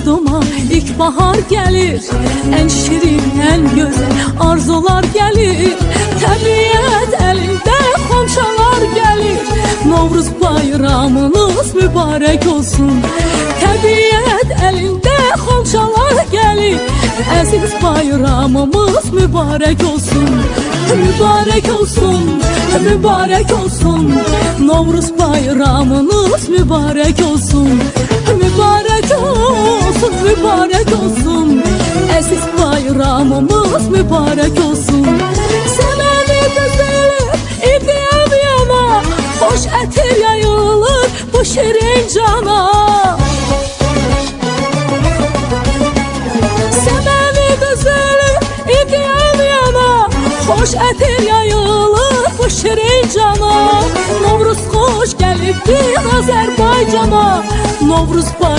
yurduma ilkbahar gelir. En şirin, en güzel arzular gelir. Təbiət elinde xonçalar gelir. Novruz bayramınız mübarek olsun. Təbiət elinde xonçalar gelir. Əziz bayramımız mübarek olsun. Mübarek olsun, mübarek olsun. Novruz bayramınız mübarek olsun. Mübarek olsun, mübarek olsun. Əziz bayramımız mübarek olsun. Səməni düzülür, idiyəm yana. Xoş ətir yayılır bu şirin cana. Səməni düzülür, idiyəm yana. Xoş ətir yayılır bu şirin cana. Novruz xoş gəlibdir Azərbaycana. Novruz bayramı